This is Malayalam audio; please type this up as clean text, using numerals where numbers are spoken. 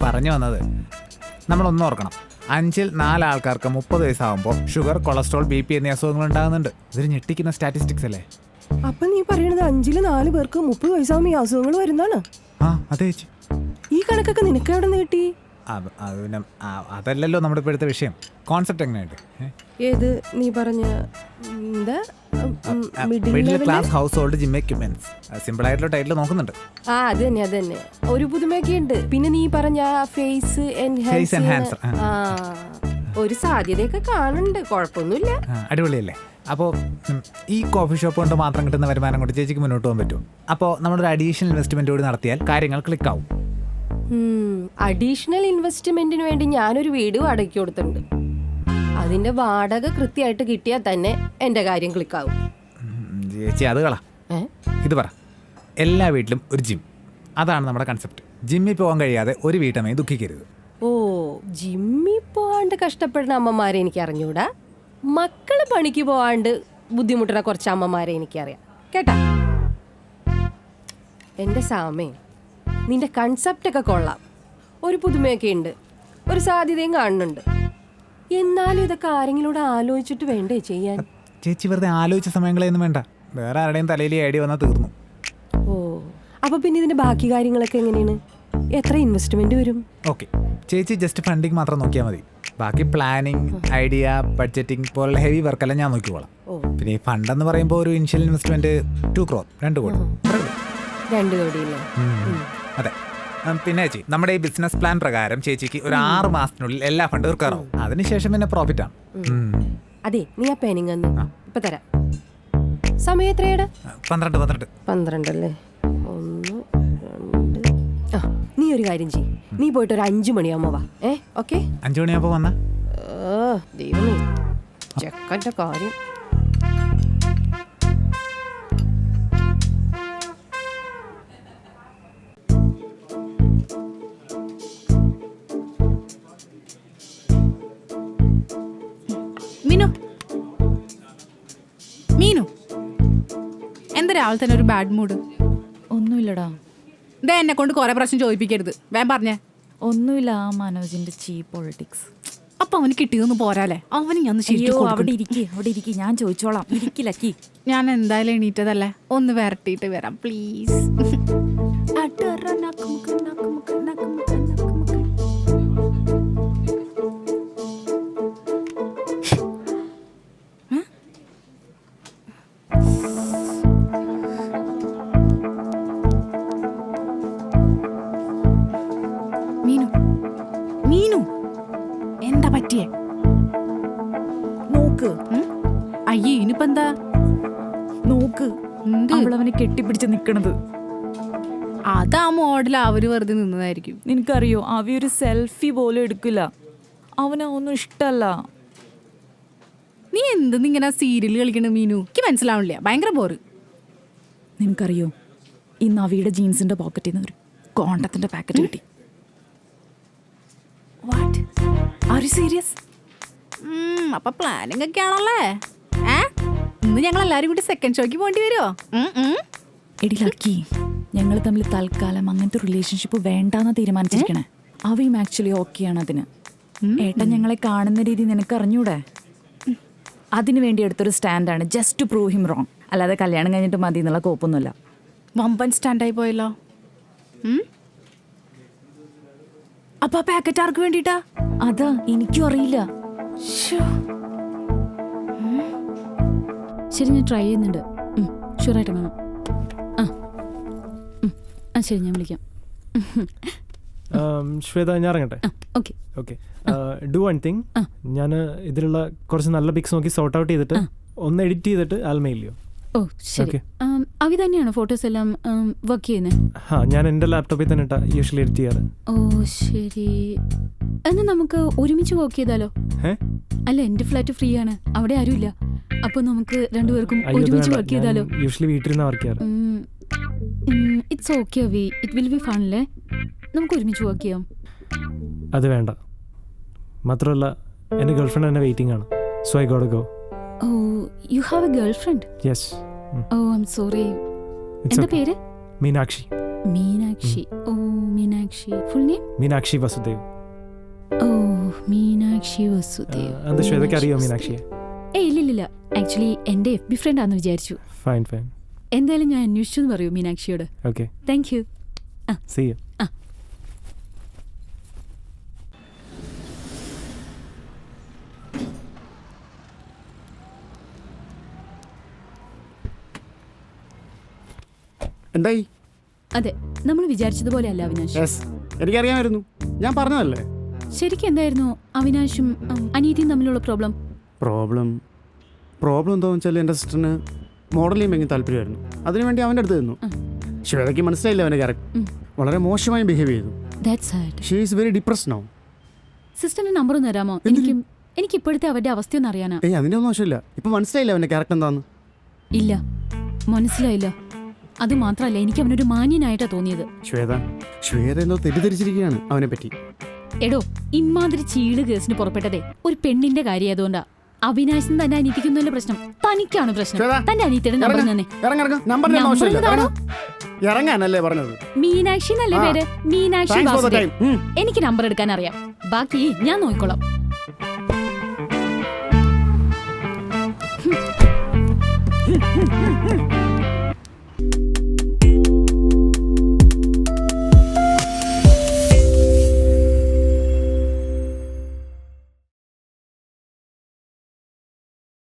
പറഞ്ഞു വന്നത്, നമ്മളൊന്നും ഓർക്കണം, 5-4 ആൾക്കാർക്ക് 30 വയസ്സാകുമ്പോൾ ഷുഗർ, കൊളസ്ട്രോൾ, BP എന്നീ അസുഖങ്ങൾ ഉണ്ടാകുന്നുണ്ട്. ഇതൊരു ഞെട്ടിക്കുന്ന സ്റ്റാറ്റിസ്റ്റിക്സ് അല്ലേ? അപ്പൊ നീ പറയണത് 5-4 പേർക്ക് 30 വയസ്സാകുമ്പോൾ ഈ അസുഖങ്ങൾ വരുന്നതാണ്? ആ അതെ ചേച്ചി. ഈ കണക്കൊക്കെ നിനക്ക് എവിടെ നിന്ന് കിട്ടി? പിന്നെ അതല്ലല്ലോ നമ്മുടെ ഇപ്പോഴത്തെ വിഷയം. കോൺസെപ്റ്റ് എങ്ങനെയുണ്ട്? ഏത് നീ പറഞ്ഞ middle class household gym equipments. Simple ആയിട്ടുള്ള ടൈറ്റിൽ നോക്കുന്നുണ്ട്. ആ അത് തന്നെ ഒരു പുതുമയൊക്കെ ഉണ്ട്. പിന്നെ നീ പറഞ്ഞ ഫേസ് എൻഹാൻസർ, ഒരു സാധ്യതയൊക്കെ കാണുന്നുണ്ട്. കുഴപ്പമൊന്നുമില്ല, അടിപൊളിയല്ലേ? അപ്പോൾ ഈ കോഫി ഷോപ്പ് കൊണ്ട് മാത്രം കിട്ടുന്ന വരുമാനം കൊണ്ട് ചേച്ചിക്ക് മുന്നോട്ട് പോകാൻ പറ്റും. അപ്പോൾ നമ്മളൊരു അഡീഷണൽ ഇൻവെസ്റ്റ്മെന്റ് കൂടി നടത്തിയാൽ കാര്യങ്ങൾ ക്ലിക്കാവും. അഡീഷണൽ ഇൻവെസ്റ്റ്മെന്റിന് വേണ്ടി ഞാനൊരു വീട് വാടകയ്ക്ക് കൊടുത്തിട്ടുണ്ട്. അതിന്റെ വാടക കൃത്യമായിട്ട് കിട്ടിയാൽ തന്നെ എന്റെ കാര്യം ക്ലിക്കാവും. ചേച്ചി അത് കള, ഇത് പറ. എല്ലാ വീട്ടിലും ഒരു ജിം, അതാണ് നമ്മുടെ കൺസെപ്റ്റ്. ജിമ്മിൽ പോകാൻ കഴിയാതെ ഒരു വീട്ടമ്മയും ദുഃഖിക്കരുത്. ഓ, ജിമ്മിൽ പോകാണ്ട് കഷ്ടപ്പെടുന്ന അമ്മമാരെ എനിക്ക് അറിഞ്ഞൂടാ. മക്കള് പണിക്ക് പോകാണ്ട് ബുദ്ധിമുട്ടുന്ന കുറച്ച് അമ്മമാരെ എനിക്കറിയാം കേട്ടാ. എന്റെ സാമേ, നിന്റെ കൺസെപ്റ്റൊക്കെ കൊള്ളാം, ഒരു പുതുമയൊക്കെ ഉണ്ട്, ഒരു സാധ്യതയും കാണുന്നുണ്ട്. എന്നാലും ഇതൊക്കെ ആരെങ്കിലും ആലോചിച്ചിട്ട് വേണ്ടേ ചെയ്യാൻ? ചേച്ചി വെറുതെ ആലോചിച്ച സമയങ്ങളൊന്നും വേണ്ട, വേറെ ആരുടെയും തലയിൽ ഐഡിയ വന്നാൽ തീർന്നു. ഓ, അപ്പൊ പിന്നെ ഇതിന്റെ ബാക്കി കാര്യങ്ങളൊക്കെ എങ്ങനെയാണ്? എത്ര ഇൻവെസ്റ്റ്മെന്റ് വരും? ഓക്കെ, ചേച്ചി ജസ്റ്റ് ഫണ്ടിങ് മാത്രം നോക്കിയാൽ മതി. ബാക്കി പ്ലാനിങ്, ഐഡിയ, ബഡ്ജറ്റിംഗ് പോലുള്ള ഹെവി വർക്കെല്ലാം ഞാൻ നോക്കിക്കോളാം. പിന്നെ ഈ ഫണ്ട് എന്ന് പറയുമ്പോൾ ഒരു ഇനിഷ്യൽ ഇൻവെസ്റ്റ്മെന്റ് 2 crore, 2 കോടി. 2 കോടിയല്ലേ? അതെ. പിന്നെ ചേച്ചി, നമ്മുടെ ഈ ബിസിനസ് പ്ലാൻ പ്രകാരം ചേച്ചിക്ക് ഒരു 6 മാസത്തിനുള്ളിൽ എല്ലാ ഫണ്ട് തീർക്കാറാവും. അതിനുശേഷം പിന്നെ പ്രോഫിറ്റ് ആണ്. അതെ, നീ ആ പെനിങ് ഇപ്പൊ തരാം. സമയം എത്രയാണ്? 12 അല്ലേ? 1, 2. നീ ഒരു കാര്യം ചെയ്യ്, നീ പോയിട്ട് ഒരു 5 മണിയാകുമ്പോ വാ. ഓക്കെ? 5 മണിയാകുമ്പോ വന്നാ? ദൈവമേ, ചെക്കന്റെ കാര്യം. മീനു, എന്താ രാവിലെ തന്നെ ഒരു ബാഡ് മൂഡ്? ഒന്നുമില്ലടാ. ഇതേ എന്നെ കൊണ്ട് കുറെ പ്രശ്നം ചോദിപ്പിക്കരുത്, വേഗം പറഞ്ഞേ. ഒന്നുമില്ല, ആ മനോജിന്റെ ചീപ്പ് പൊളിറ്റിക്സ്. അപ്പൊ അവന് കിട്ടിയതൊന്നും പോരാല്ലേ? അവന് ഞാൻ അവിടെ ഇരിക്കി, ഞാൻ ചോദിച്ചോളാം. ഇരിക്കില്ലക്കി, ഞാൻ എന്തായാലും എണീറ്റതല്ലേ, ഒന്ന് വരട്ടിയിട്ട് വരാം പ്ലീസ്. മീനു, എന്താ പറ്റിയേ? നോക്ക്. അയ്യേ, ഇനിയിപ്പോ എന്താ? നോക്ക്, അവളവനെ കെട്ടിപ്പിടിച്ച് നിക്കണത്. അതാ മോഡൽ, അവര് വെറുതെ നിന്നതായിരിക്കും. നിനക്കറിയോ, അവയൊരു സെൽഫി പോലും എടുക്കില്ല. അവനൊന്നും ഇഷ്ടല്ല. നീ എന്തിങ്ങനെ സീരിയൽ കളിക്കണ മീനു? എനിക്ക് മനസ്സിലാവണില്ല, ഭയങ്കര ബോറ്. നിനക്കറിയോ, ഈ നവിയുടെ ജീൻസിന്റെ പോക്കറ്റിൽ നിന്ന് ഒരു കോണ്ടത്തിന്റെ പാക്കറ്റ് കിട്ടി. വാട്ട്? Are you serious? അപ്പൊ പ്ലാനിങ് ഒക്കെ ആണല്ലേ? ഇന്ന് ഞങ്ങൾ എല്ലാരും കൂടി സെക്കൻഡ് ഷോയ്ക്ക് പോകേണ്ടി വരുമോ? എടി ലക്കി, ഞങ്ങൾ തമ്മിൽ തൽക്കാലം അങ്ങനത്തെ റിലേഷൻഷിപ്പ് വേണ്ടാന്ന് തീരുമാനിച്ചിരിക്കണേ. അവയും ആക്ച്വലി ഓക്കെയാണ് അതിന്. ഏട്ടൻ ഞങ്ങളെ കാണുന്ന രീതി നിനക്ക് അറിഞ്ഞൂടെ? അതിനു വേണ്ടി എടുത്തൊരു സ്റ്റാൻഡാണ്, just to prove him wrong. അല്ലാതെ കല്യാണം കഴിഞ്ഞിട്ട് മതി എന്നുള്ള കോപ്പൊന്നുമില്ല. വമ്പൻ സ്റ്റാൻഡായി പോയല്ലോ. അപ്പൊ ആ പാക്കറ്റ് ആർക്ക് വേണ്ടിട്ടാ? അതാ എനിക്കും അറിയില്ല. ശരി, ഞാൻ ട്രൈ ചെയ്യുന്നുണ്ട്. ഷുവറായിട്ട് കാണാം. ശരി, ഞാൻ വിളിക്കാം. ശ്വേത, ഞാൻ ഇറങ്ങട്ടെ? Okay, do one thing. ഞാൻ ഇതിലുള്ള കുറച്ച് നല്ല പിക്സ് നോക്കി സോർട്ട് ഔട്ട് ചെയ്തിട്ട് ഒന്ന് എഡിറ്റ് ചെയ്തിട്ട് മെയിൽ ചെയ്യും. ഓ ശരി. അവി തന്നെയാണോ ഫോട്ടോസ് എല്ലാം വർക്ക് ചെയ്യുന്നത്? ഞാൻ എൻ്റെ ലാപ്ടോപ്പിൽ തന്നെ യൂഷ്വലി എഡിറ്റ് ചെയ്യാറ്. ഓ ശരി, എന്നാൽ നമുക്ക് ഒരുമിച്ച് വർക്ക് ചെയ്താലോ? അല്ല, എൻ്റെ ഫ്ലാറ്റ് ഫ്രീ ആണ്, അവിടെ ആരുമില്ല. അപ്പൊ നമുക്ക് രണ്ടുപേർക്കും ഒരുമിച്ച് വർക്ക് ചെയ്താലോ? യൂഷ്വലി വീട്ടിലിരുന്ന് വർക്ക് ചെയ്യാറ്. ഇറ്റ്സ് ഓക്കെ അവി, ഇറ്റ് വിൽ ബി ഫൺ അല്ലേ? നമുക്ക് ഒരുമിച്ച് വർക്ക് ചെയ്യാം. അത് വേണ്ട, മാത്രമല്ല എൻ്റെ ഗേൾഫ്രണ്ട് എന്നെ വെയിറ്റിംഗ് ആണ്. So I got go. Oh, you have a girlfriend? Yes. Oh, I am sorry. എന്താ പേര്? Meenakshi. Meenakshi. Oh Meenakshi. Full name? Meenakshi Vasudev. Oh Meenakshi Vasudev. എന്താ ശ്വേതയ്ക്ക് അറിയോ മീനാക്ഷിയെ? ഇല്ലില്ല. ആക്ച്വലി എൻ്റെ FB ഫ്രണ്ട് ആണെന്ന് വിചാരിച്ചു. ഫൈൻ. എന്തായാലും ഞാൻ അന്വേഷിച്ചു എന്ന് പറയൂ മീനാക്ഷിയോട്. Okay, thank you. See you. എന്തായി? അതെ, നമ്മൾ വിചാരിച്ചതുപോലെ അല്ല അവിനാശ്. യെസ്, എനിക്കറിയാമായിരുന്നു. ഞാൻ പറഞ്ഞതല്ലേ. ശരിക്കും എന്തായിരുന്നു അവിനാശും അനീതിയും തമ്മിലുള്ള പ്രോബ്ലം? പ്രോബ്ലം എന്താണെന്ന് വെച്ചാൽ എൻ്റെ സിസ്റ്ററിന് മോഡലിംഗ് ഭയങ്കര താല്പര്യമായിരുന്നു. അതിനുവേണ്ടി അവൻ്റെ അടുത്ത് നിന്നു. ശ്വേതയ്ക്ക് മനസ്സിലായില്ല അവൻ്റെ ക്യാരക്ടർ. വളരെ മോശമായി ബിഹേവ് ചെയ്തു. That's sad. She is very depressed now. സിസ്റ്ററിന്റെ നമ്പർ ഒന്ന് തരാമോ? എനിക്ക് ഇപ്പോഴത്തെ അവരുടെ അവസ്ഥയൊന്നും അറിയാനാ. അതിൻ്റെ ഒന്നും ആവശ്യമില്ല. ഇപ്പം മനസ്സിലായില്ല അവൻ്റെ ക്യാരക്ടർ എന്താന്ന്. ഇല്ല, മനസ്സിലായില്ല. അത് മാത്രമല്ല, എനിക്ക് അവനൊരു മാന്യനായിട്ടാ തോന്നിയത്. ശ്വേത എന്തോ തെറ്റിദ്ധരിച്ചിരിക്കുകയാണ് അവനെ പറ്റി. എടോ, ഇമാതിരി ചീട് കേസിന് പുറപ്പെട്ടതേ ഒരു പെണ്ണിന്റെ കാര്യമായതുകൊണ്ടാ. അവിനാശം തന്റെ അനീതിക്കുന്നതിന്റെ പ്രശ്നം തനിക്കാണ് പ്രശ്നം. തന്റെ അനീതിയുടെ നമ്പർ തന്നെ. ഇറങ്ങാനല്ലേ പറഞ്ഞത്? മീനാക്ഷി എന്നല്ലേ പേര്? മീനാക്ഷി വാസുദേവ്. എനിക്ക് നമ്പർ എടുക്കാൻ അറിയാം, ബാക്കി ഞാൻ നോക്കിക്കോളാം.